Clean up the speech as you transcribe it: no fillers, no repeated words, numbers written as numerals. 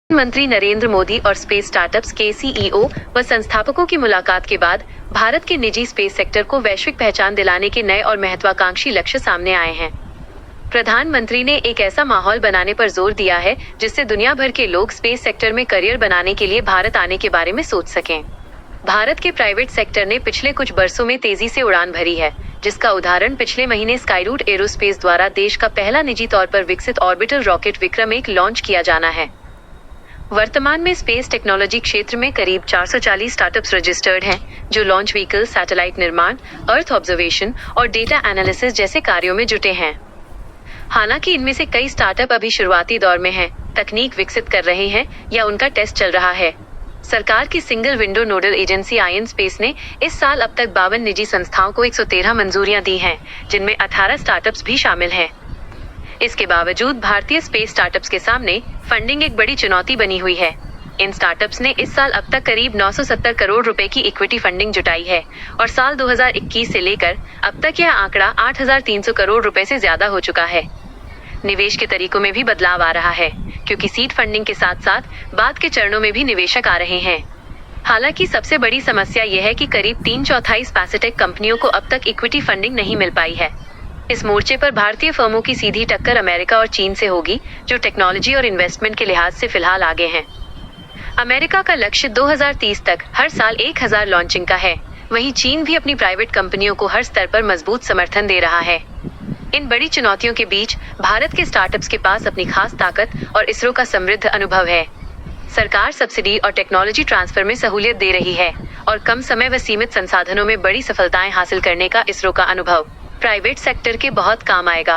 प्रधानमंत्री नरेंद्र मोदी और space startups के सीईओ व संस्थापकों की मुलाकात के बाद भारत के निजी स्पेस सेक्टर को वैश्विक पहचान दिलाने के नए और महत्वाकांक्षी लक्ष्य सामने आए हैं। प्रधानमंत्री ने एक ऐसा माहौल बनाने पर जोर दिया है जिससे दुनिया भर के लोग स्पेस सेक्टर में करियर बनाने के लिए भारत आने के बारे में सोच सकें। भारत के प्राइवेट सेक्टर ने पिछले कुछ बरसों में तेजी से उड़ान भरी है, जिसका उदाहरण पिछले महीने स्काईरूट एरोस्पेस द्वारा देश का पहला निजी तौर पर विकसित ऑर्बिटर रॉकेट विक्रम-1 लॉन्च किया जाना है। वर्तमान में स्पेस टेक्नोलॉजी क्षेत्र में करीब 440 स्टार्टअप्स रजिस्टर्ड हैं, जो लॉन्च व्हीकल, सैटेलाइट निर्माण, अर्थ ऑब्जर्वेशन और डेटा एनालिसिस जैसे कार्यों में जुटे हैं। हालांकि इनमें से कई स्टार्टअप अभी शुरुआती दौर में हैं, तकनीक विकसित कर रहे हैं या उनका टेस्ट चल रहा है। सरकार की single window nodal agency IN space ने इस साल अब तक 52 निजी संस्थाओं को 113 मंजूरियां दी हैं, जिनमें 18 स्टार्टअप्स भी शामिल हैं। इसके बावजूद भारतीय स्पेस स्टार्टअप्स के सामने फंडिंग एक बड़ी चुनौती बनी हुई है। इन स्टार्टअप्स ने इस साल अब तक करीब 970 करोड़ रुपए की इक्विटी फंडिंग जुटाई है और साल 2021 से लेकर अब तक यह आंकड़ा 8,300 करोड़ रुपए से ज्यादा हो चुका है। निवेश के तरीकों में भी बदलाव आ रहा है, क्योंकि सीड फंडिंग के साथ साथ बाद के चरणों में भी निवेशक आ रहे हैं। हालांकि सबसे बड़ी समस्या यह है कि करीब 3/4 स्पेसटेक कंपनियों को अब तक इक्विटी फंडिंग नहीं मिल पाई है। इस मोर्चे पर भारतीय फर्मों की सीधी टक्कर अमेरिका और चीन से होगी, जो टेक्नोलॉजी और इन्वेस्टमेंट के लिहाज से फिलहाल आगे हैं। अमेरिका का लक्ष्य 2030 तक हर साल 1000 लॉन्चिंग का है, वहीं चीन भी अपनी प्राइवेट कंपनियों को हर स्तर पर मजबूत समर्थन दे रहा है। इन बड़ी चुनौतियों के बीच भारत के स्टार्टअप्स के पास अपनी खास ताकत और इसरो का समृद्ध अनुभव है। सरकार सब्सिडी और टेक्नोलॉजी ट्रांसफर में सहूलियत दे रही है और कम समय व सीमित संसाधनों में बड़ी सफलताएं हासिल करने का इसरो का अनुभव प्राइवेट सेक्टर के बहुत काम आएगा।